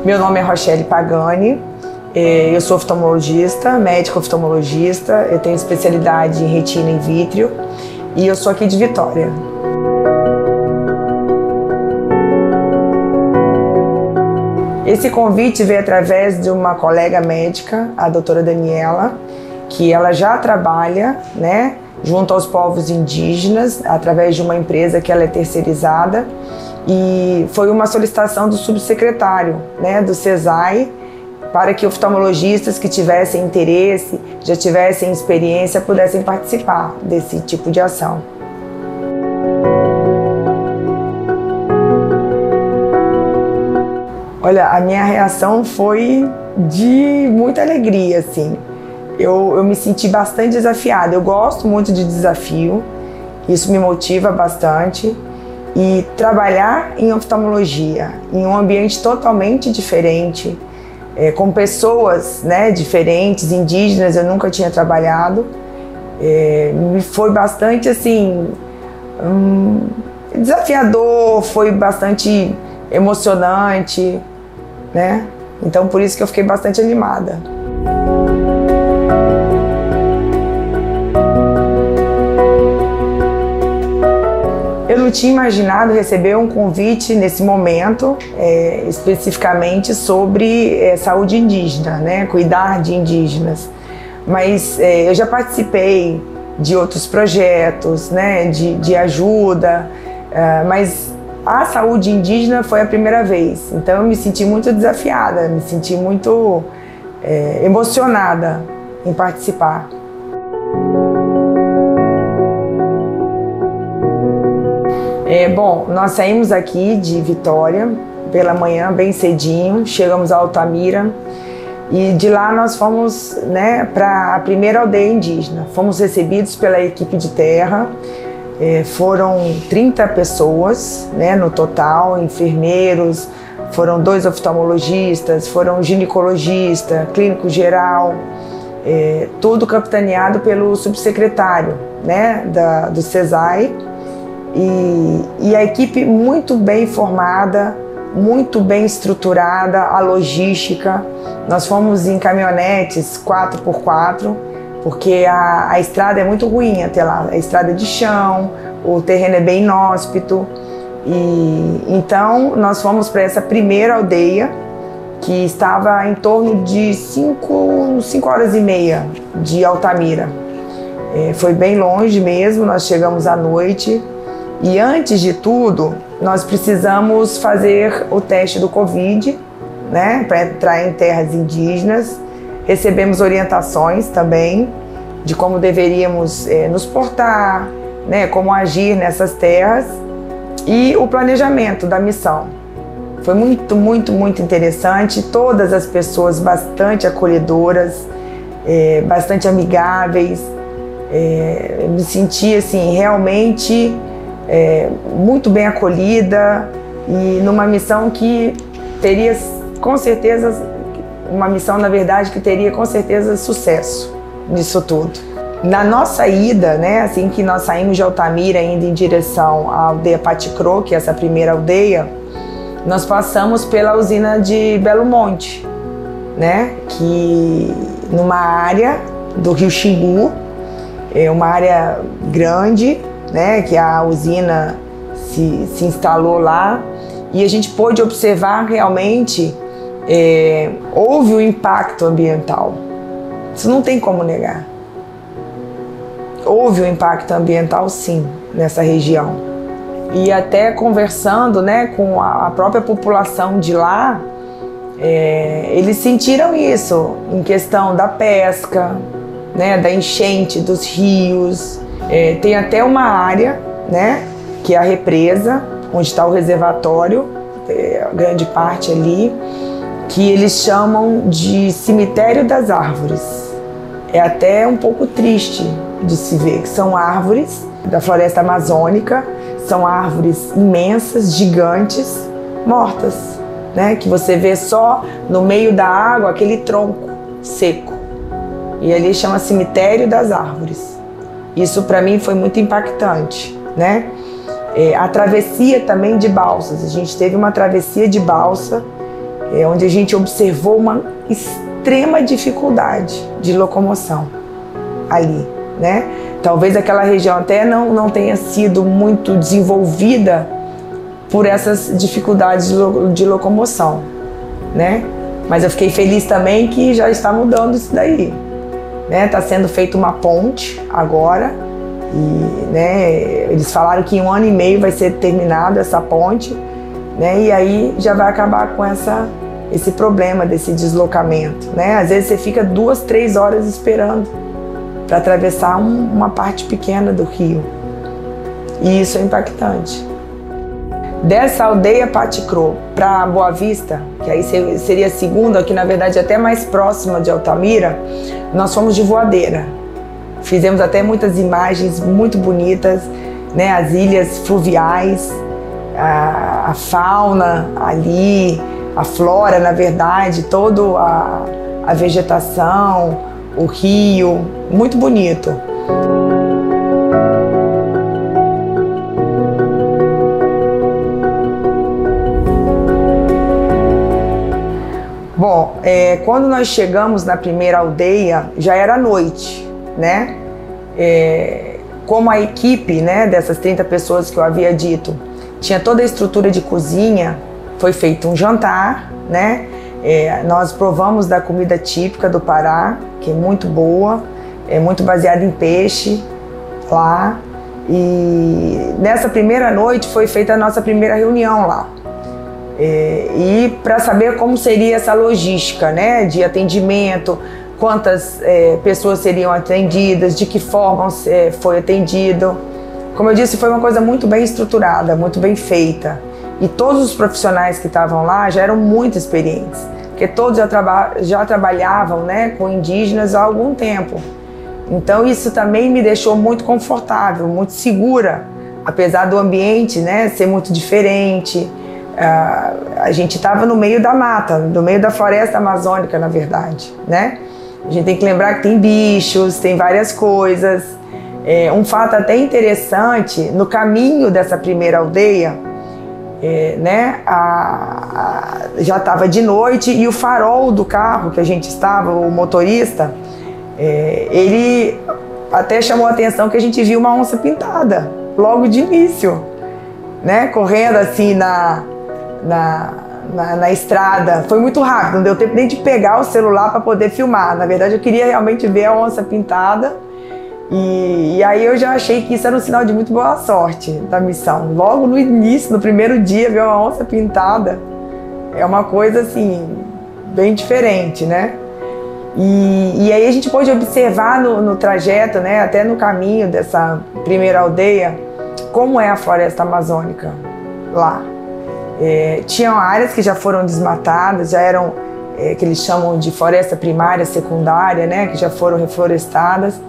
Meu nome é Rochelle Pagani, eu sou oftalmologista, médica oftalmologista, eu tenho especialidade em retina in vitro e eu sou aqui de Vitória. Esse convite veio através de uma colega médica, a doutora Daniela, que ela já trabalha, né, junto aos povos indígenas, através de uma empresa que ela é terceirizada, e foi uma solicitação do subsecretário, né, do CESAI, para que oftalmologistas que tivessem interesse, já tivessem experiência, pudessem participar desse tipo de ação. Olha, a minha reação foi de muita alegria, assim. Eu me senti bastante desafiada. Eu gosto muito de desafio, isso me motiva bastante. E trabalhar em oftalmologia, em um ambiente totalmente diferente, com pessoas, né, diferentes, indígenas, eu nunca tinha trabalhado, me foi bastante assim, desafiador, foi bastante emocionante, né? Então por isso que eu fiquei bastante animada. Eu não tinha imaginado receber um convite nesse momento, especificamente sobre saúde indígena, né? Cuidar de indígenas. Mas eu já participei de outros projetos, né? De ajuda, mas a saúde indígena foi a primeira vez. Então eu me senti muito desafiada, me senti muito emocionada em participar. Bom, nós saímos aqui de Vitória pela manhã, bem cedinho, chegamos a Altamira e de lá nós fomos, né, para a primeira aldeia indígena. Fomos recebidos pela equipe de terra, foram 30 pessoas, né, no total, enfermeiros, foram 2 oftalmologistas, foram ginecologista, clínico geral, tudo capitaneado pelo subsecretário, né, do CESAI. E a equipe muito bem formada, muito bem estruturada, a logística. Nós fomos em caminhonetes 4x4, porque a estrada é muito ruim até lá, a estrada de chão, o terreno é bem inóspito. E então nós fomos para essa primeira aldeia, que estava em torno de 5 horas e meia de Altamira. Foi bem longe mesmo, nós chegamos à noite. E antes de tudo, nós precisamos fazer o teste do Covid, né, para entrar em terras indígenas. Recebemos orientações também de como deveríamos nos portar, né, como agir nessas terras e o planejamento da missão. Foi muito, muito, muito interessante. Todas as pessoas bastante acolhedoras, bastante amigáveis. Eu me senti assim, realmente muito bem acolhida e numa missão que teria com certeza, uma missão na verdade que teria com certeza sucesso nisso tudo. Na nossa ida, né, assim que nós saímos de Altamira indo em direção à aldeia Paticro, que é essa primeira aldeia, nós passamos pela usina de Belo Monte, né, que numa área do Rio Xingu, uma área grande, né, que a usina se instalou lá, e a gente pôde observar realmente, houve um impacto ambiental. Isso não tem como negar. Houve um impacto ambiental sim, nessa região. E até conversando, né, com a própria população de lá, eles sentiram isso, em questão da pesca, né, da enchente dos rios. Tem até uma área, né, que é a represa, onde está o reservatório, grande parte ali, que eles chamam de cemitério das árvores. É até um pouco triste de se ver, que são árvores da floresta amazônica, são árvores imensas, gigantes, mortas, né, que você vê só no meio da água aquele tronco seco. E ali chama cemitério das árvores. Isso para mim foi muito impactante, né? A travessia também de balsas. A gente teve uma travessia de balsa onde a gente observou uma extrema dificuldade de locomoção ali, né? Talvez aquela região até não tenha sido muito desenvolvida por essas dificuldades de locomoção, né? Mas eu fiquei feliz também que já está mudando isso daí, né? Está sendo feita uma ponte agora e, né, eles falaram que em 1 ano e meio vai ser terminada essa ponte, né? E aí já vai acabar com esse problema desse deslocamento, né? Às vezes você fica 2, 3 horas esperando para atravessar uma parte pequena do rio. E isso é impactante. Dessa aldeia Paticrô para Boa Vista, que aí seria a segunda, que na verdade é até mais próxima de Altamira, nós fomos de voadeira. Fizemos até muitas imagens muito bonitas, né? As ilhas fluviais, a fauna ali, a flora, na verdade, toda a vegetação, o rio, muito bonito. Bom, quando nós chegamos na primeira aldeia, já era noite, né? Como a equipe, né, dessas 30 pessoas que eu havia dito, tinha toda a estrutura de cozinha, foi feito um jantar, né? Nós provamos da comida típica do Pará, que é muito boa, é muito baseada em peixe lá. E nessa primeira noite foi feita a nossa primeira reunião lá. E para saber como seria essa logística, né, de atendimento, quantas pessoas seriam atendidas, de que forma foi atendido. Como eu disse, foi uma coisa muito bem estruturada, muito bem feita. E todos os profissionais que estavam lá já eram muito experientes, porque todos já trabalhavam, né, com indígenas há algum tempo. Então isso também me deixou muito confortável, muito segura, apesar do ambiente, né, ser muito diferente. A gente estava no meio da mata, no meio da floresta amazônica, na verdade, né? A gente tem que lembrar que tem bichos, tem várias coisas. Um fato até interessante, no caminho dessa primeira aldeia, né, já estava de noite e o farol do carro que a gente estava, o motorista, ele até chamou a atenção que a gente viu uma onça pintada logo de início, né, correndo assim na estrada. Foi muito rápido, não deu tempo nem de pegar o celular para poder filmar. Na verdade, eu queria realmente ver a onça pintada. E aí eu já achei que isso era um sinal de muito boa sorte da missão. Logo no início, no primeiro dia, ver uma onça pintada é uma coisa assim, bem diferente, né? E aí a gente pôde observar no trajeto, né, até no caminho dessa primeira aldeia, como é a floresta amazônica lá. Tinham áreas que já foram desmatadas, já eram que eles chamam de floresta primária, secundária, né, que já foram reflorestadas.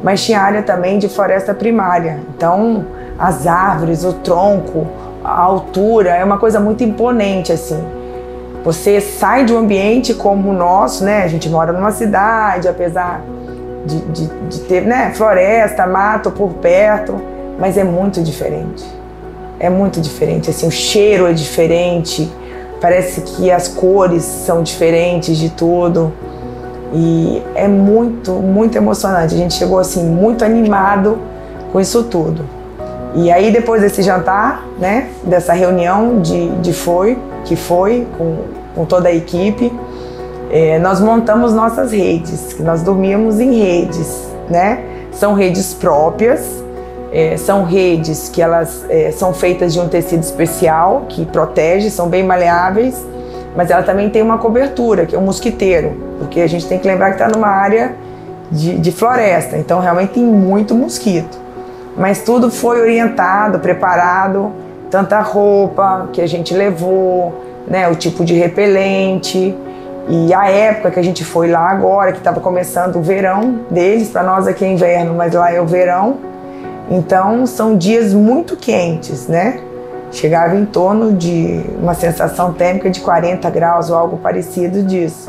Mas tinha área também de floresta primária. Então, as árvores, o tronco, a altura, é uma coisa muito imponente, assim. Você sai de um ambiente como o nosso, né? A gente mora numa cidade, apesar de ter, né, floresta, mato por perto, mas é muito diferente. É muito diferente, assim, o cheiro é diferente, parece que as cores são diferentes de tudo. E é muito, muito emocionante. A gente chegou assim muito animado com isso tudo. E aí depois desse jantar, né, dessa reunião que foi com toda a equipe, nós montamos nossas redes, que nós dormíamos em redes, né? São redes próprias, são redes que elas são feitas de um tecido especial que protege, são bem maleáveis, mas ela também tem uma cobertura, que é um mosquiteiro, porque a gente tem que lembrar que está numa área de floresta, então realmente tem muito mosquito. Mas tudo foi orientado, preparado, tanta roupa que a gente levou, né, o tipo de repelente, e a época que a gente foi lá agora, que estava começando o verão deles, para nós aqui é inverno, mas lá é o verão, então são dias muito quentes, né? Chegava em torno de uma sensação térmica de 40 graus ou algo parecido disso.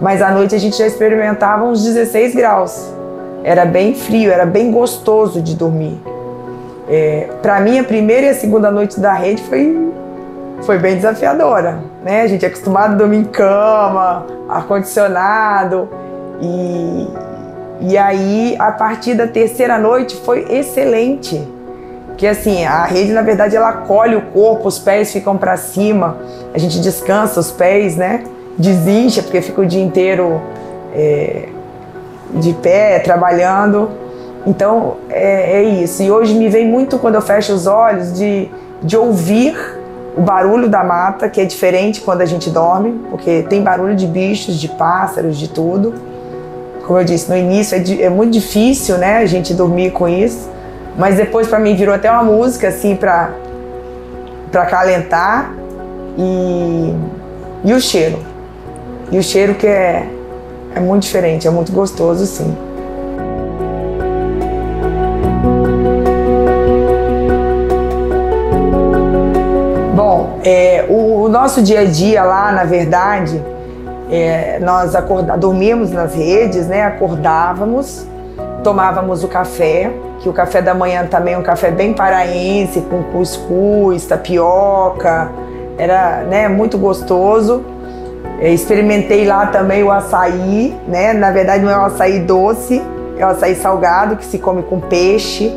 Mas à noite a gente já experimentava uns 16 graus. Era bem frio, era bem gostoso de dormir. Para mim, a primeira e a segunda noite da rede foi foi bem desafiadora, né? A gente é acostumado a dormir em cama, ar-condicionado, e aí a partir da terceira noite foi excelente. Porque assim, a rede na verdade ela acolhe o corpo, os pés ficam para cima, a gente descansa os pés, né? Desincha, porque fica o dia inteiro de pé, trabalhando. Então é isso. E hoje me vem muito, quando eu fecho os olhos, de ouvir o barulho da mata, que é diferente quando a gente dorme, porque tem barulho de bichos, de pássaros, de tudo. Como eu disse, no início é muito difícil, né, a gente dormir com isso, mas depois para mim virou até uma música assim para acalentar, e o cheiro. E o cheiro que é muito diferente, é muito gostoso, sim. Bom, o nosso dia a dia lá, na verdade, nós dormíamos nas redes, né? Acordávamos, tomávamos o café, que o café da manhã também é um café bem paraense, com cuscuz, tapioca, era, né, muito gostoso. Experimentei lá também o açaí, né? Na verdade não é o açaí doce, é o açaí salgado, que se come com peixe.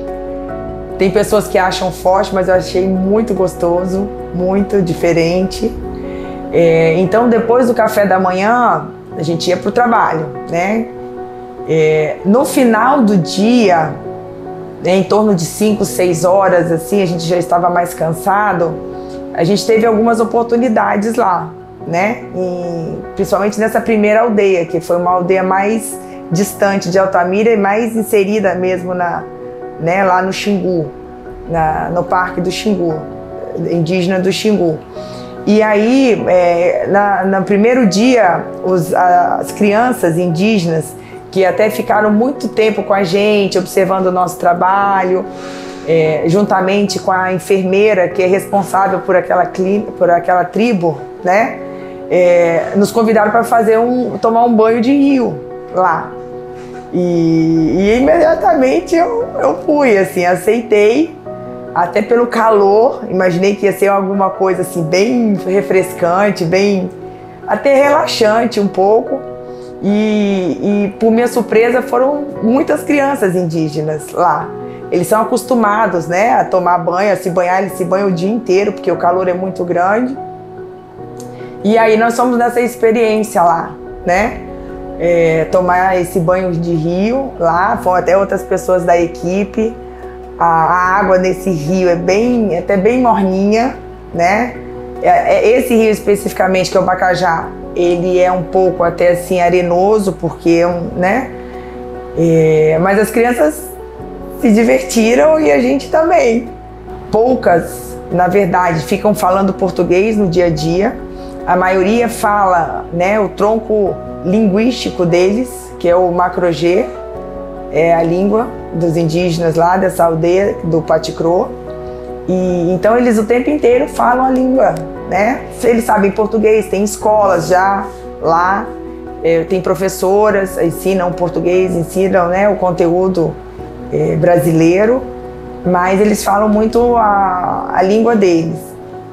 Tem pessoas que acham forte, mas eu achei muito gostoso, muito diferente. Então, depois do café da manhã, a gente ia para o trabalho, né? No final do dia, em torno de 5, 6 horas, assim, a gente já estava mais cansado. A gente teve algumas oportunidades lá, né? Principalmente nessa primeira aldeia, que foi uma aldeia mais distante de Altamira e mais inserida mesmo né, lá no Xingu, no Parque do Xingu, indígena do Xingu. E aí, no primeiro dia, as crianças indígenas, que até ficaram muito tempo com a gente, observando o nosso trabalho, juntamente com a enfermeira, que é responsável por aquela tribo, né? Nos convidaram para tomar um banho de rio lá. E imediatamente eu fui, assim, aceitei, até pelo calor, imaginei que ia ser alguma coisa assim bem refrescante, bem até relaxante um pouco. E por minha surpresa foram muitas crianças indígenas lá. Eles são acostumados, né, a tomar banho, a se banhar, eles se banham o dia inteiro, porque o calor é muito grande. E aí nós fomos nessa experiência lá, né? Tomar esse banho de rio lá, foram até outras pessoas da equipe. A água nesse rio é até bem morninha, né? Esse rio especificamente, que é o Bacajá, ele é um pouco até assim arenoso, porque né? Mas as crianças se divertiram e a gente também. Poucas, na verdade, ficam falando português no dia a dia. A maioria fala, né, o tronco linguístico deles, que é o Macro-G, é a língua dos indígenas lá dessa aldeia do Paticrô. E então eles o tempo inteiro falam a língua, né? Eles sabem português, tem escolas já lá, tem professoras, ensinam português, ensinam, né, o conteúdo brasileiro, mas eles falam muito a língua deles.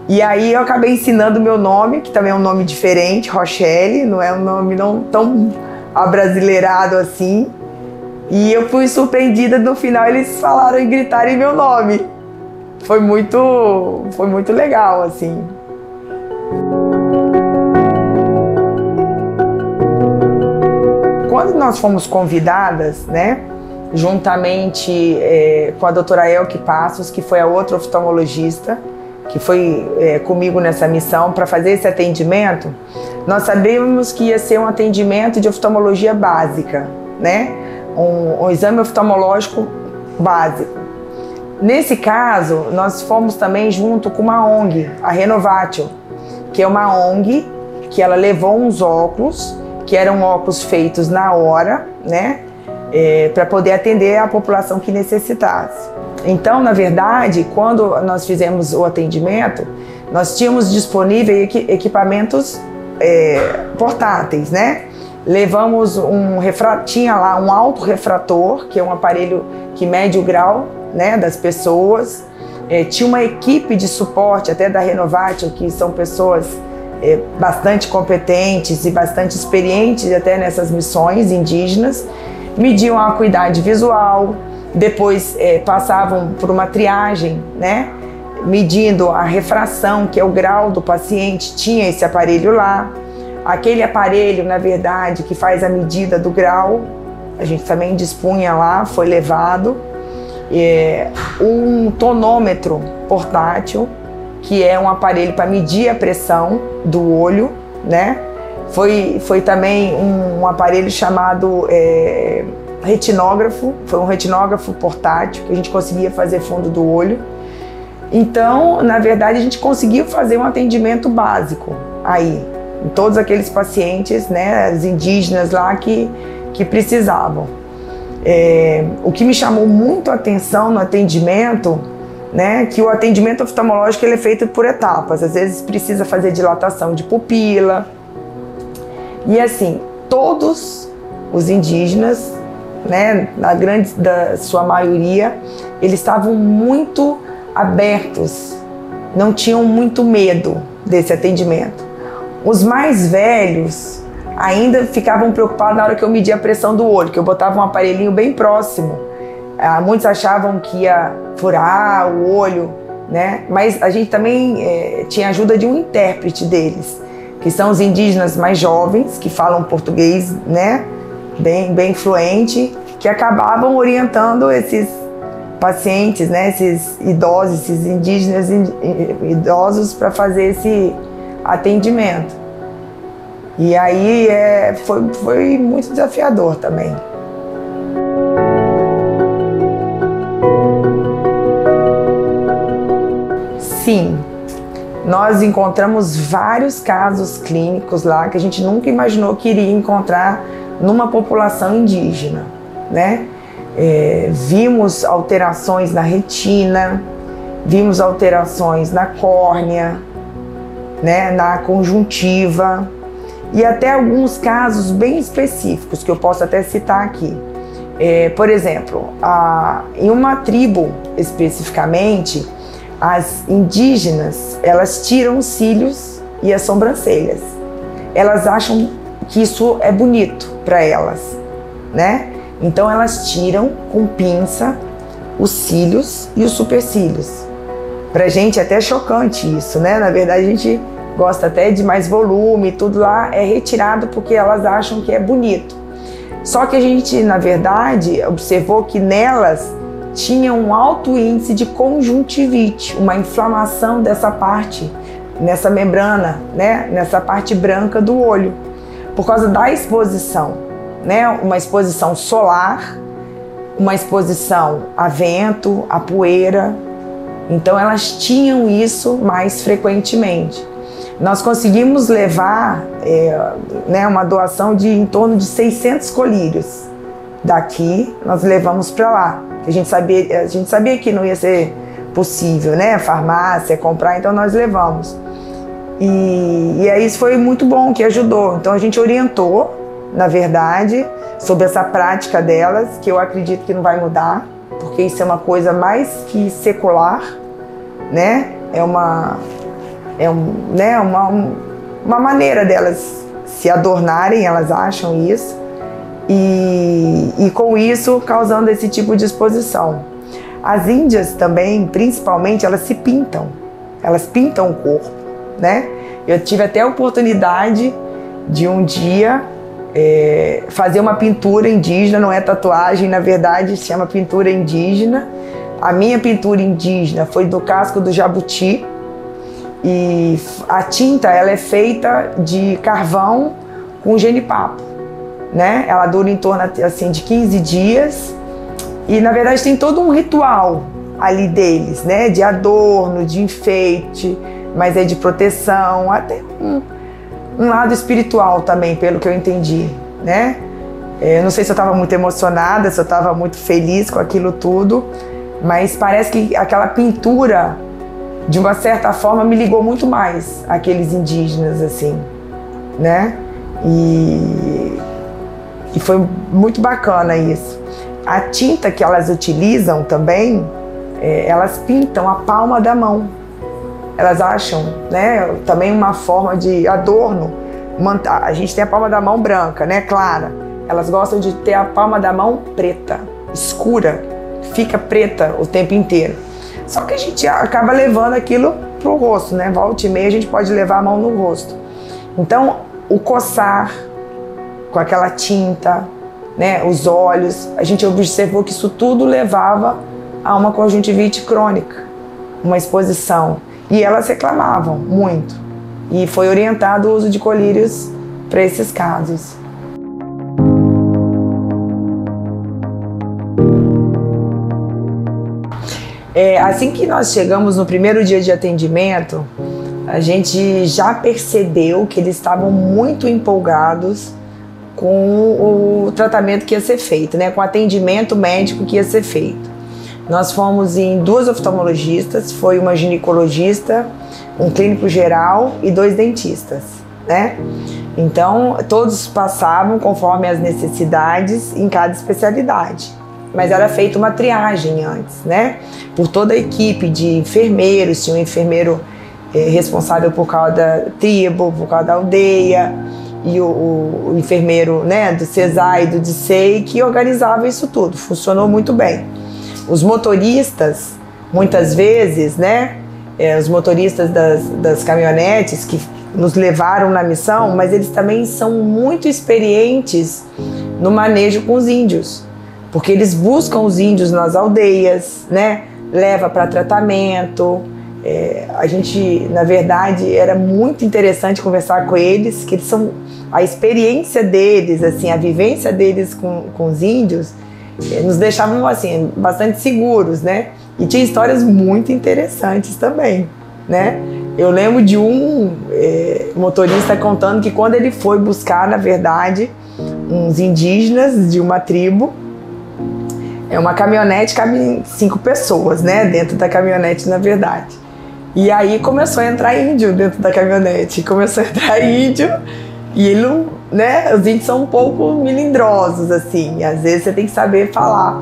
E aí eu acabei ensinando o meu nome, que também é um nome diferente, Rochelle, não é um nome não tão abrasileirado assim. E eu fui surpreendida, no final eles falaram e gritaram meu nome. Foi muito legal, assim. Quando nós fomos convidadas, né, juntamente com a doutora Elke Passos, que foi a outra oftalmologista, que foi comigo nessa missão para fazer esse atendimento, nós sabíamos que ia ser um atendimento de oftalmologia básica, né? Um exame oftalmológico básico. Nesse caso, nós fomos também junto com uma ONG, a Renovatio, que é uma ONG que ela levou uns óculos, que eram óculos feitos na hora, né? Para poder atender a população que necessitasse. Então, na verdade, quando nós fizemos o atendimento, nós tínhamos disponíveis equipamentos portáteis, né? Levamos tinha lá um autorrefrator, que é um aparelho que mede o grau, né, das pessoas. Tinha uma equipe de suporte até da Renovatio, que são pessoas bastante competentes e bastante experientes até nessas missões indígenas. Mediam a acuidade visual, depois passavam por uma triagem, né? Medindo a refração, que é o grau do paciente, tinha esse aparelho lá. Aquele aparelho, na verdade, que faz a medida do grau, a gente também dispunha lá, foi levado. Um tonômetro portátil, que é um aparelho para medir a pressão do olho, né? Foi também um aparelho chamado retinógrafo, foi um retinógrafo portátil, que a gente conseguia fazer fundo do olho. Então, na verdade, a gente conseguiu fazer um atendimento básico aí, em todos aqueles pacientes, né, os indígenas lá que precisavam. O que me chamou muito a atenção no atendimento, né, que o atendimento oftalmológico ele é feito por etapas. Às vezes precisa fazer dilatação de pupila. E assim, todos os indígenas, né, da sua maioria, eles estavam muito abertos, não tinham muito medo desse atendimento. Os mais velhos ainda ficavam preocupados na hora que eu media a pressão do olho, que eu botava um aparelhinho bem próximo. Muitos achavam que ia furar o olho, né? Mas a gente também tinha ajuda de um intérprete deles, que são os indígenas mais jovens, que falam português, né, bem fluente, que acabavam orientando esses pacientes, né, esses idosos, esses indígenas idosos para fazer esse atendimento. E aí foi muito desafiador também. Sim, nós encontramos vários casos clínicos lá que a gente nunca imaginou que iria encontrar numa população indígena, né? Vimos alterações na retina, vimos alterações na córnea, né, na conjuntiva, e até alguns casos bem específicos que eu posso até citar aqui. Por exemplo, em uma tribo especificamente, as indígenas, elas tiram os cílios e as sobrancelhas. Elas acham que isso é bonito para elas, né? Então elas tiram com pinça os cílios e os supercílios. Pra gente é até chocante isso, né? Na verdade a gente gosta até de mais volume, tudo lá é retirado porque elas acham que é bonito. Só que a gente, na verdade, observou que nelas tinha um alto índice de conjuntivite, uma inflamação dessa parte, nessa membrana, né? Nessa parte branca do olho, por causa da exposição, né? Uma exposição solar, uma exposição a vento, a poeira. Então elas tinham isso mais frequentemente. Nós conseguimos levar né, uma doação de em torno de 600 colírios. Daqui nós levamos para lá. A gente sabia que não ia ser possível, né? Farmácia, comprar, então nós levamos. E aí isso foi muito bom, que ajudou. Então a gente orientou, na verdade, sobre essa prática delas, que eu acredito que não vai mudar, porque isso é uma coisa mais que secular, né? Uma maneira delas se adornarem, elas acham isso, e com isso causando esse tipo de exposição. As índias também, principalmente, elas pintam o corpo, né? Eu tive até a oportunidade de um dia fazer uma pintura indígena, não é tatuagem, na verdade se chama pintura indígena. A minha pintura indígena foi do casco do jabuti, e a tinta ela é feita de carvão com genipapo, né? Ela dura em torno assim, de 15 dias, e na verdade tem todo um ritual ali deles, né? De adorno, de enfeite, mas é de proteção, até um lado espiritual também, pelo que eu entendi, né? Eu não sei se eu estava muito emocionada, se eu estava muito feliz com aquilo tudo, mas parece que aquela pintura, de uma certa forma, me ligou muito mais àqueles indígenas, assim, né? E foi muito bacana isso. A tinta que elas utilizam também, elas pintam a palma da mão. Elas acham, né, também uma forma de adorno. A gente tem a palma da mão branca, né, clara. Elas gostam de ter a palma da mão preta, escura, fica preta o tempo inteiro. Só que a gente acaba levando aquilo pro rosto, né? Volta e meia a gente pode levar a mão no rosto. Então, o coçar com aquela tinta, né, os olhos, a gente observou que isso tudo levava a uma conjuntivite crônica, uma exposição. E elas reclamavam muito. E foi orientado o uso de colírios para esses casos. Assim que nós chegamos no primeiro dia de atendimento, a gente já percebeu que eles estavam muito empolgados com o tratamento que ia ser feito, né? Com o atendimento médico que ia ser feito. Nós fomos em 2 oftalmologistas, foi uma ginecologista, um clínico geral e 2 dentistas, né? Então, todos passavam conforme as necessidades em cada especialidade. Mas era feita uma triagem antes, né? Por toda a equipe de enfermeiros, tinha um enfermeiro responsável por causa da tribo, por causa da aldeia, e o enfermeiro, né, do CESAR e do DICEI, que organizava isso tudo. Funcionou muito bem. Os motoristas, muitas vezes, né, os motoristas das caminhonetes que nos levaram na missão, mas eles também são muito experientes no manejo com os índios, porque eles buscam os índios nas aldeias, né, leva para tratamento. A gente, na verdade, era muito interessante conversar com eles, que eles são, a experiência deles, assim, a vivência deles com os índios, nos deixavam assim bastante seguros, né? E tinha histórias muito interessantes também, né? Eu lembro de um motorista contando que quando ele foi buscar, na verdade, uns indígenas de uma tribo, uma caminhonete cabe 5 pessoas, né? Dentro da caminhonete, na verdade. E aí começou a entrar índio dentro da caminhonete, e ele, né, os índios são um pouco melindrosos, assim, às vezes você tem que saber falar.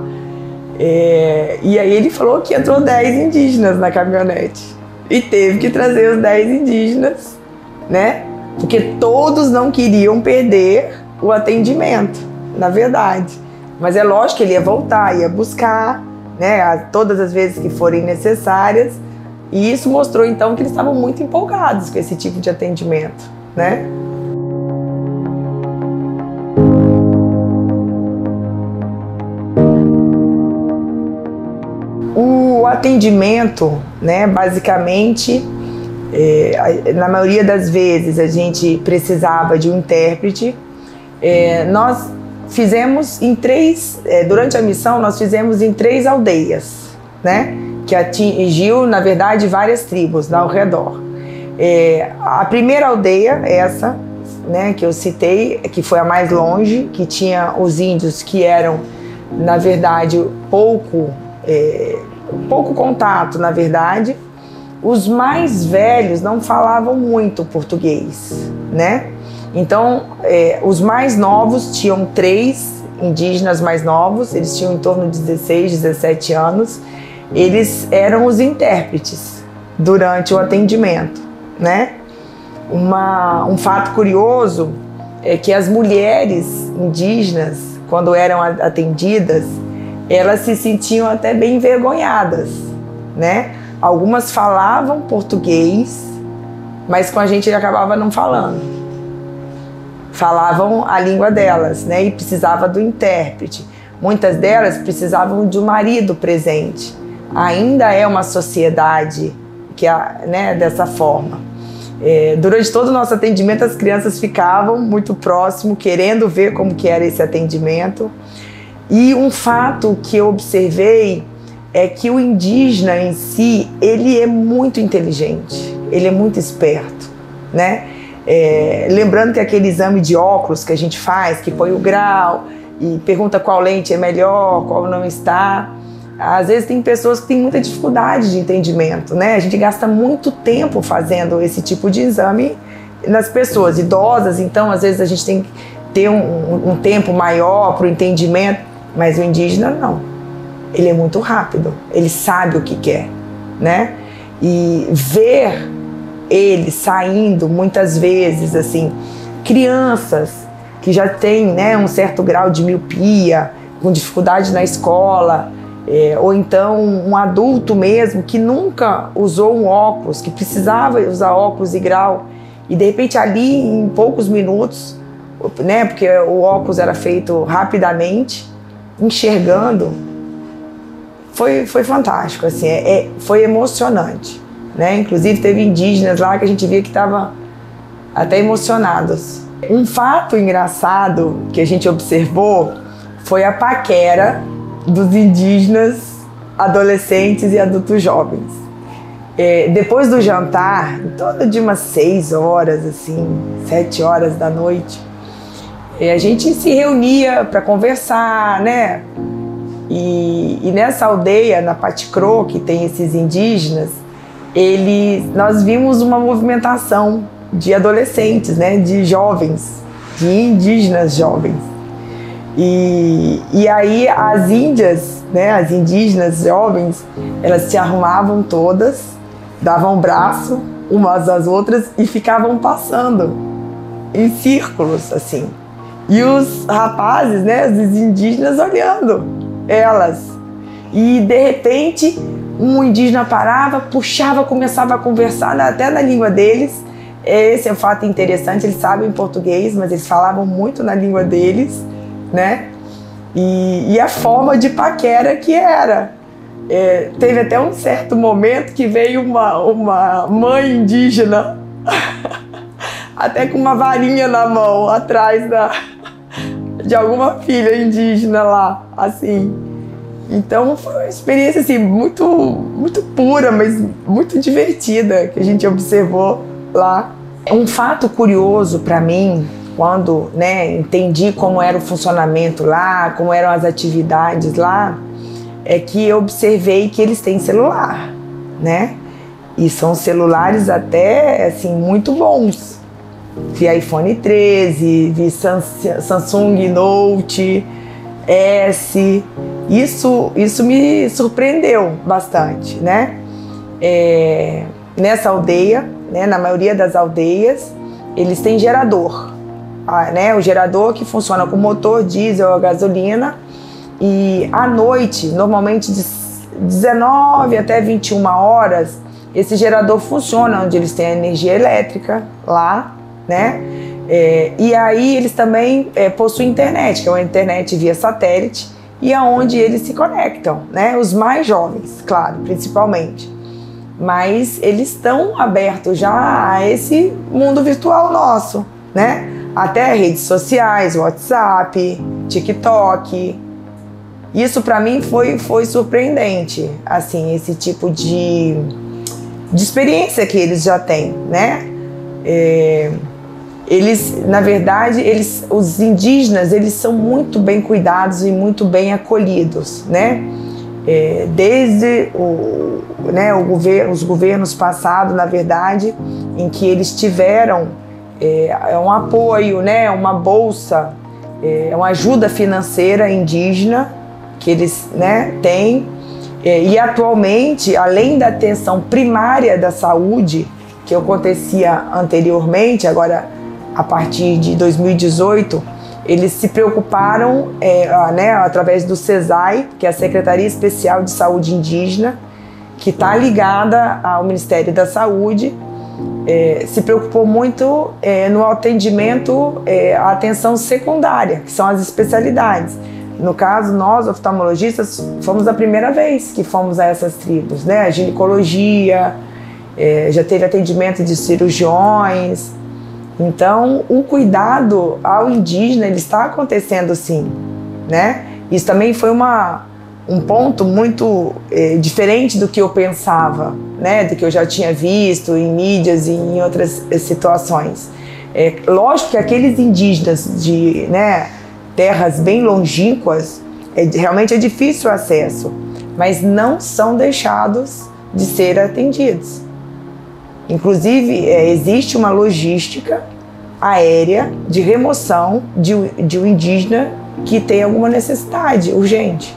E aí ele falou que entrou 10 indígenas na caminhonete e teve que trazer os 10 indígenas, né, porque todos não queriam perder o atendimento, na verdade. Mas é lógico que ele ia voltar, ia buscar, né, todas as vezes que forem necessárias. E isso mostrou, então, que eles estavam muito empolgados com esse tipo de atendimento, né? O atendimento, né, basicamente, na maioria das vezes a gente precisava de um intérprete. Nós fizemos em 3, durante a missão, nós fizemos em 3 aldeias, né? Que atingiu, na verdade, várias tribos ao redor. A primeira aldeia, essa, né, que eu citei, que foi a mais longe, que tinha os índios que eram, na verdade, pouco contato, na verdade. Os mais velhos não falavam muito português, né? Então, os mais novos, tinham 3 indígenas mais novos, eles tinham em torno de 16, 17 anos, eles eram os intérpretes durante o atendimento, né? Um fato curioso é que as mulheres indígenas, quando eram atendidas, elas se sentiam até bem envergonhadas, né? Algumas falavam português, mas com a gente acabava não falando. Falavam a língua delas, né? E precisava do intérprete. Muitas delas precisavam de um marido presente. Ainda é uma sociedade que né, dessa forma. Durante todo o nosso atendimento, as crianças ficavam muito próximo, querendo ver como que era esse atendimento. E um fato que eu observei é que o indígena em si, ele é muito inteligente, ele é muito esperto, né? Lembrando que aquele exame de óculos que a gente faz, que põe o grau e pergunta qual lente é melhor, qual não está. Às vezes tem pessoas que têm muita dificuldade de entendimento, né? A gente gasta muito tempo fazendo esse tipo de exame nas pessoas idosas, então às vezes a gente tem que ter um tempo maior para o entendimento, mas o indígena não. ele é muito rápido, ele sabe o que quer, né? E ver ele saindo muitas vezes, assim, crianças que já têm, né, um certo grau de miopia, com dificuldade na escola, ou então um adulto mesmo que nunca usou um óculos, que precisava usar óculos e grau, e de repente ali em poucos minutos, né, porque o óculos era feito rapidamente, enxergando, foi fantástico, assim, foi emocionante, né? Inclusive teve indígenas lá que a gente via que estavam até emocionados. Um fato engraçado que a gente observou foi a paquera dos indígenas, adolescentes e adultos jovens. Depois do jantar, em torno de umas 6 horas, assim, 7 horas da noite, a gente se reunia para conversar, né? E nessa aldeia, na Paticro, que tem esses indígenas, nós vimos uma movimentação de adolescentes, né? De jovens, de indígenas jovens. E aí as índias, né? As indígenas jovens, elas se arrumavam todas, davam um braço umas às outras e ficavam passando em círculos, assim. E os rapazes, né, os indígenas olhando elas. E de repente um indígena parava, puxava, começava a conversar até na língua deles. Esse é um fato interessante, eles sabem português, mas eles falavam muito na língua deles, né? E a forma de paquera que era. Teve até um certo momento que veio uma mãe indígena até com uma varinha na mão, atrás de alguma filha indígena lá, assim. Então foi uma experiência assim, muito, muito pura, mas muito divertida que a gente observou lá. Um fato curioso para mim, quando, né, entendi como era o funcionamento lá, como eram as atividades lá, é que eu observei que eles têm celular, né? E são celulares até assim muito bons. Vi iPhone 13, vi Samsung Note S. Isso me surpreendeu bastante, né? Nessa aldeia, né, na maioria das aldeias, eles têm gerador, né? O gerador que funciona com motor diesel ou gasolina. E à noite, normalmente de 19 até 21 horas, esse gerador funciona, onde eles têm a energia elétrica lá, né? E aí eles também possuem internet, que é uma internet via satélite, e aonde eles se conectam, né? Os mais jovens, claro, principalmente. Mas eles estão abertos já a esse mundo virtual nosso, né? Até redes sociais, WhatsApp, TikTok. Isso para mim foi surpreendente, assim, esse tipo de experiência que eles já têm, né? Na verdade, os indígenas, eles são muito bem cuidados e muito bem acolhidos, né? Desde os governos passados, na verdade, em que eles tiveram um apoio, né? Uma bolsa, uma ajuda financeira indígena que eles, né, têm. E atualmente, além da atenção primária da saúde, que acontecia anteriormente, agora a partir de 2018, eles se preocuparam, né, através do SESAI, que é a Secretaria Especial de Saúde Indígena, que está ligada ao Ministério da Saúde, se preocupou muito no atendimento, a atenção secundária, que são as especialidades. No caso, nós, oftalmologistas, fomos a primeira vez que fomos a essas tribos, né? A ginecologia, já teve atendimento de cirurgiões. Então, o cuidado ao indígena, ele está acontecendo sim, né? Isso também foi um ponto muito diferente do que eu pensava, né? Do que eu já tinha visto em mídias e em outras situações. Lógico que aqueles indígenas de, né, terras bem longínquas, realmente é difícil o acesso, mas não são deixados de ser atendidos. Inclusive, existe uma logística aérea de remoção de um indígena que tem alguma necessidade urgente.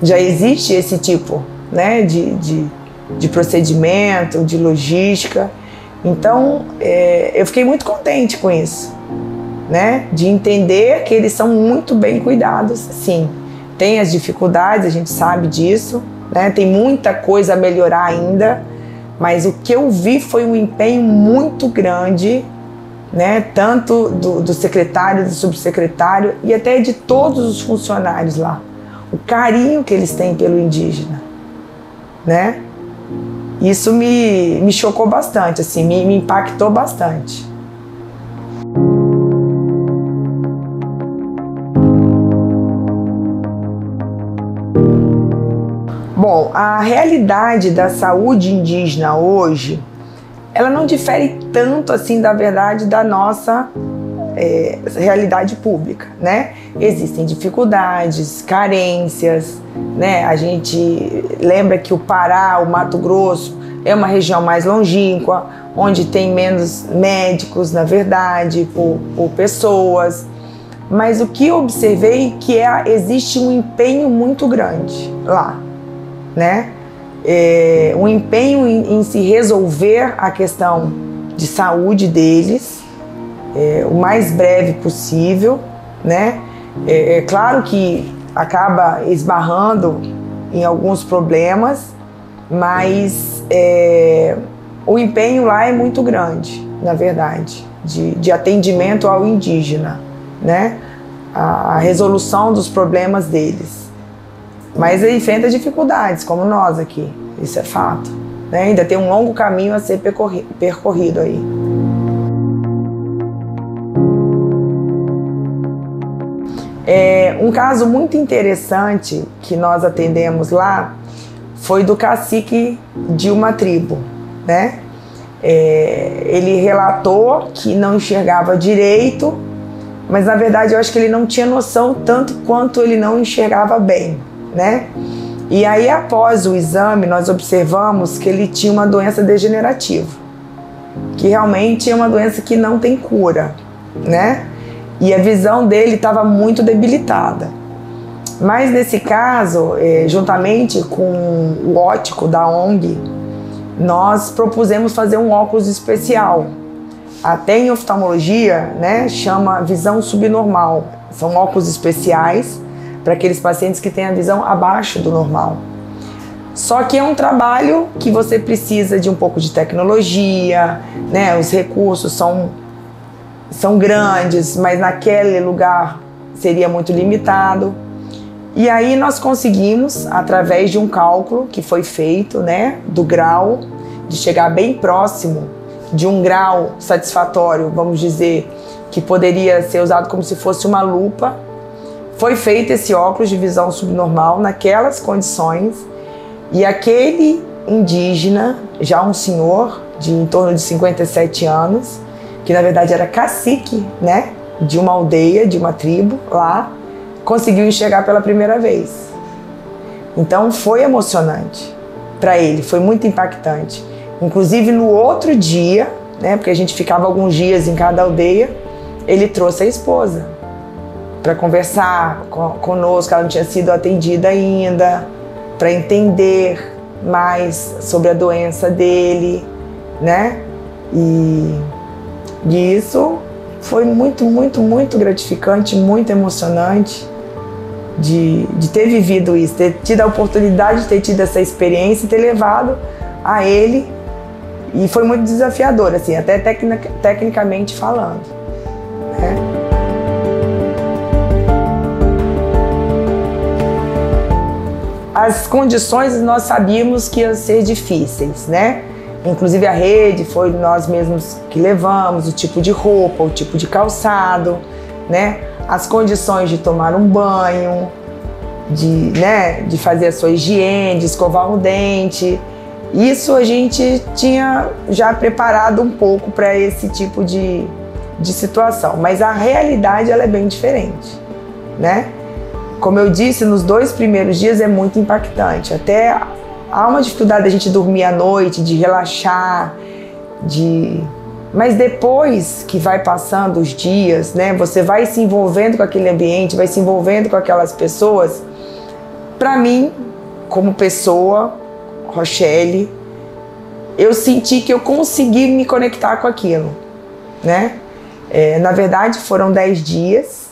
Já existe esse tipo, né, de procedimento, de logística. Então, eu fiquei muito contente com isso, né, de entender que eles são muito bem cuidados, sim. Tem as dificuldades, a gente sabe disso, né, tem muita coisa a melhorar ainda, mas o que eu vi foi um empenho muito grande, né, tanto do secretário, do subsecretário e até de todos os funcionários lá. O carinho que eles têm pelo indígena, né? Isso me chocou bastante, assim, me impactou bastante. Bom, a realidade da saúde indígena hoje, ela não difere tanto assim da verdade da nossa realidade pública, né? Existem dificuldades, carências, né? A gente lembra que o Pará, o Mato Grosso, é uma região mais longínqua, onde tem menos médicos, na verdade, por pessoas. Mas o que eu observei é que existe um empenho muito grande lá, né? Um empenho em se resolver a questão de saúde deles, o mais breve possível, né? É claro que acaba esbarrando em alguns problemas, mas o empenho lá é muito grande, na verdade, de atendimento ao indígena, né? A resolução dos problemas deles. Mas ele enfrenta dificuldades, como nós aqui, isso é fato, né? Ainda tem um longo caminho a ser percorrido aí. Um caso muito interessante que nós atendemos lá foi do cacique de uma tribo, né? Ele relatou que não enxergava direito, mas na verdade eu acho que ele não tinha noção tanto quanto ele não enxergava bem, né? E aí após o exame nós observamos que ele tinha uma doença degenerativa, que realmente é uma doença que não tem cura, né? E a visão dele estava muito debilitada. Mas nesse caso, juntamente com o óptico da ONG, nós propusemos fazer um óculos especial. Até em oftalmologia, né, chama visão subnormal. São óculos especiais para aqueles pacientes que têm a visão abaixo do normal. Só que é um trabalho que você precisa de um pouco de tecnologia, né, os recursos são grandes, mas naquele lugar seria muito limitado. E aí nós conseguimos, através de um cálculo que foi feito, né, do grau, de chegar bem próximo de um grau satisfatório, vamos dizer, que poderia ser usado como se fosse uma lupa. Foi feito esse óculos de visão subnormal naquelas condições e aquele indígena, já um senhor de em torno de 57 anos, que na verdade era cacique, né, de uma aldeia, de uma tribo lá, conseguiu enxergar pela primeira vez. Então foi emocionante para ele, foi muito impactante. Inclusive no outro dia, né, porque a gente ficava alguns dias em cada aldeia, ele trouxe a esposa para conversar conosco, ela não tinha sido atendida ainda, para entender mais sobre a doença dele, né? E isso foi muito, muito, muito gratificante, muito emocionante de ter vivido isso, ter tido a oportunidade de ter tido essa experiência e ter levado a ele. E foi muito desafiador, assim, até tecnicamente falando, né? As condições nós sabíamos que iam ser difíceis, né? Inclusive a rede foi nós mesmos que levamos, o tipo de roupa, o tipo de calçado, né? As condições de tomar um banho, de fazer a sua higiene, de escovar o dente. Isso a gente tinha já preparado um pouco para esse tipo de situação, mas a realidade ela é bem diferente, né? Como eu disse, nos 2 primeiros dias é muito impactante, até há uma dificuldade da gente dormir à noite, de relaxar, mas depois que vai passando os dias, né, você vai se envolvendo com aquele ambiente, vai se envolvendo com aquelas pessoas, para mim, como pessoa, Rochelle, eu senti que eu consegui me conectar com aquilo, né? Na verdade, foram 10 dias.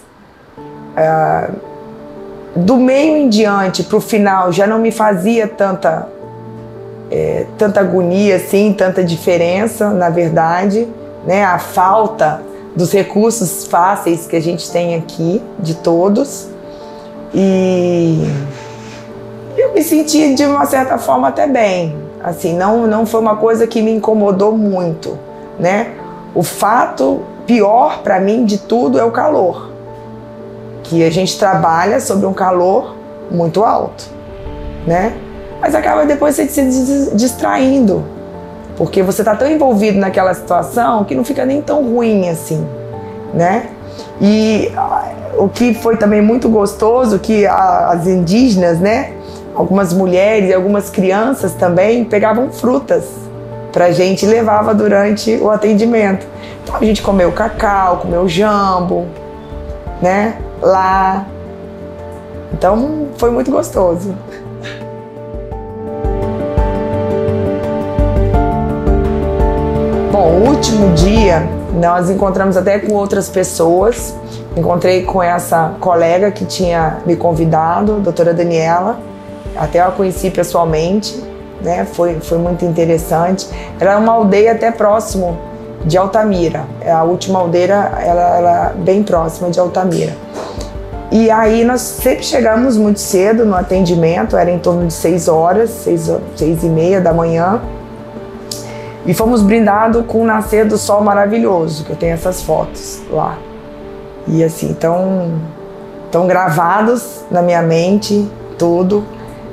Do meio em diante para o final já não me fazia tanta agonia, assim, tanta diferença, na verdade, né? A falta dos recursos fáceis que a gente tem aqui, de todos. E eu me senti, de uma certa forma, até bem. Assim, não foi uma coisa que me incomodou muito, né? O fato pior para mim de tudo é o calor. Que a gente trabalha sobre um calor muito alto, né? Mas acaba depois você se distraindo, porque você está tão envolvido naquela situação que não fica nem tão ruim assim, né? E o que foi também muito gostoso, que as indígenas, né? Algumas mulheres e algumas crianças também pegavam frutas pra gente e levava durante o atendimento. Então a gente comeu cacau, comeu jambo, né? Lá. Então foi muito gostoso. Bom, o último dia nós encontramos até com outras pessoas. Encontrei com essa colega que tinha me convidado, a doutora Daniela. Até eu a conheci pessoalmente, né? Foi muito interessante. Era uma aldeia até próximo de Altamira. A última aldeia era bem próxima de Altamira. E aí nós sempre chegamos muito cedo no atendimento, era em torno de 6 horas, 6h30 da manhã. E fomos brindados com o nascer do sol maravilhoso, que eu tenho essas fotos lá. E assim, tão gravados na minha mente, tudo.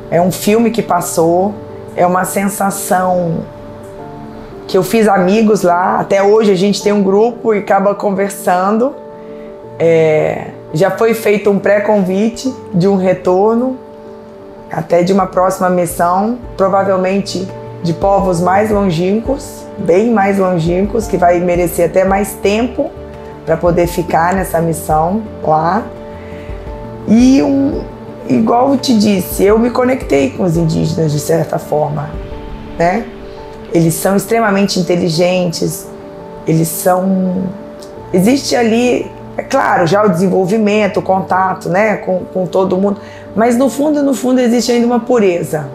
É um filme que passou, é uma sensação que eu fiz amigos lá. Até hoje a gente tem um grupo e acaba conversando. Já foi feito um pré-convite de um retorno, até de uma próxima missão, provavelmente de povos mais longínquos, bem mais longínquos, que vai merecer até mais tempo para poder ficar nessa missão lá. E igual eu te disse, eu me conectei com os indígenas de certa forma, né? Eles são extremamente inteligentes, existe ali, é claro, já o desenvolvimento, o contato, né, com todo mundo, mas no fundo existe ainda uma pureza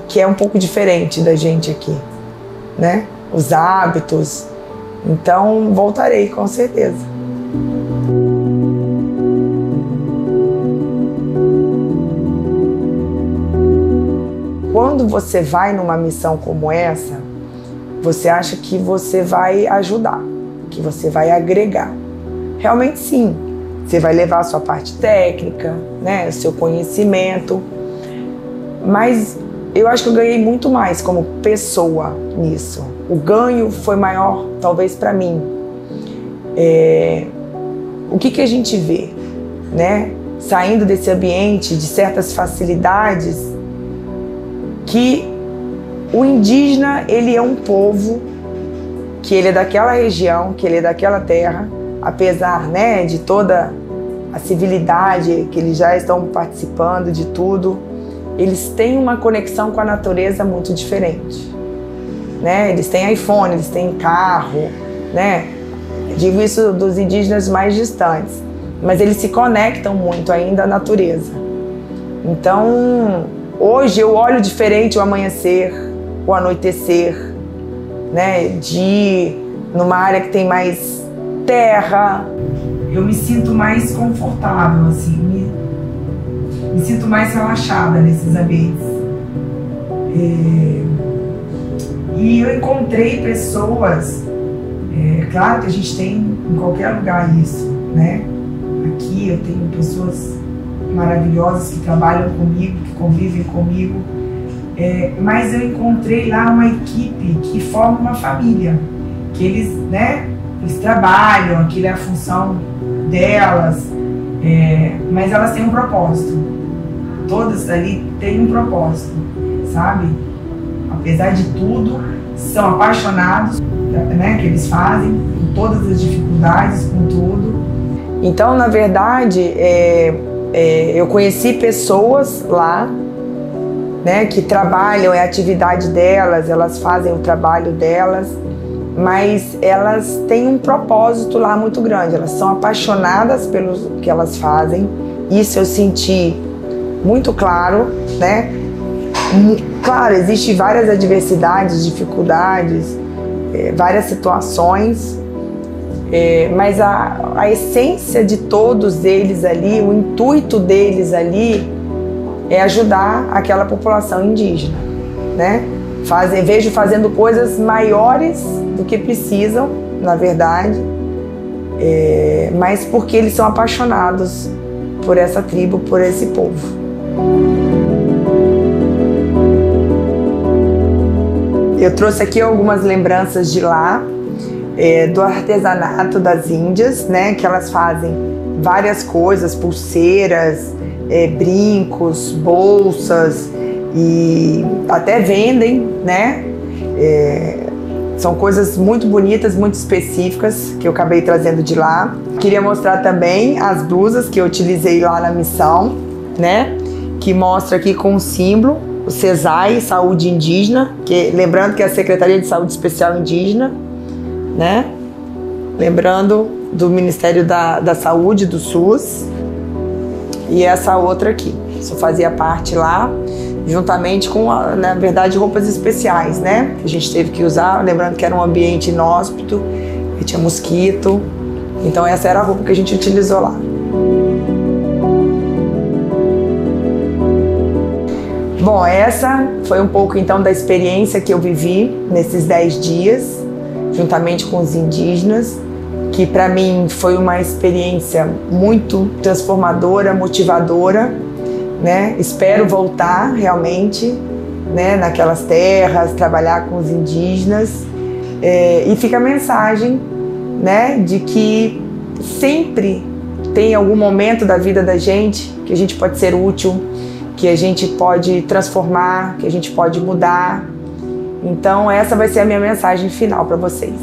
que é um pouco diferente da gente aqui, né? Os hábitos. Então voltarei com certeza. Quando você vai numa missão como essa, você acha que você vai ajudar, que você vai agregar. Realmente sim, você vai levar a sua parte técnica, né, o seu conhecimento, mas eu acho que eu ganhei muito mais como pessoa nisso. O ganho foi maior, talvez, para mim. O que a gente vê, né, saindo desse ambiente de certas facilidades, que o indígena, ele é um povo, que ele é daquela região, que ele é daquela terra, apesar, né, de toda a civilidade que eles já estão participando de tudo, eles têm uma conexão com a natureza muito diferente, né? Eles têm iPhone, eles têm carro, né? Digo isso dos indígenas mais distantes, mas eles se conectam muito ainda à natureza. Então, hoje eu olho diferente o amanhecer, o anoitecer, né? De ir numa área que tem mais terra, eu me sinto mais confortável, assim, me sinto mais relaxada nesses ambientes. E eu encontrei pessoas, claro que a gente tem em qualquer lugar isso, né? Aqui eu tenho pessoas maravilhosas que trabalham comigo, que convivem comigo, mas eu encontrei lá uma equipe que forma uma família, que eles, né, eles trabalham, aquilo é a função delas, mas elas têm um propósito. Todas ali têm um propósito, sabe? Apesar de tudo, são apaixonados, né, que eles fazem, com todas as dificuldades, com tudo. Então, na verdade, Eu conheci pessoas lá, né, que trabalham, é a atividade delas, elas fazem o trabalho delas, mas elas têm um propósito lá muito grande, elas são apaixonadas pelo que elas fazem. Isso eu senti muito claro, né? Claro, existem várias adversidades, dificuldades, várias situações, mas a essência de todos eles ali, o intuito deles ali é ajudar aquela população indígena, né? Vejo fazendo coisas maiores do que precisam, na verdade, mas porque eles são apaixonados por essa tribo, por esse povo. Eu trouxe aqui algumas lembranças de lá, do artesanato das Índias, né? Que elas fazem várias coisas, pulseiras, brincos, bolsas, e até vendem, né? São coisas muito bonitas, muito específicas que eu acabei trazendo de lá. Queria mostrar também as blusas que eu utilizei lá na missão, né? Que mostra aqui com o símbolo, o CESAI, Saúde Indígena, lembrando que é a Secretaria de Saúde Especial Indígena, né? Lembrando do Ministério da Saúde, do SUS. E essa outra aqui, isso fazia parte lá, juntamente com, na verdade, roupas especiais, né? Que a gente teve que usar, lembrando que era um ambiente inóspito, que tinha mosquito. Então essa era a roupa que a gente utilizou lá. Bom, essa foi um pouco então da experiência que eu vivi nesses 10 dias, juntamente com os indígenas, que para mim foi uma experiência muito transformadora, motivadora, né? Espero voltar realmente, né, naquelas terras, trabalhar com os indígenas, e fica a mensagem, né, de que sempre tem algum momento da vida da gente que a gente pode ser útil, que a gente pode transformar, que a gente pode mudar. Então essa vai ser a minha mensagem final para vocês.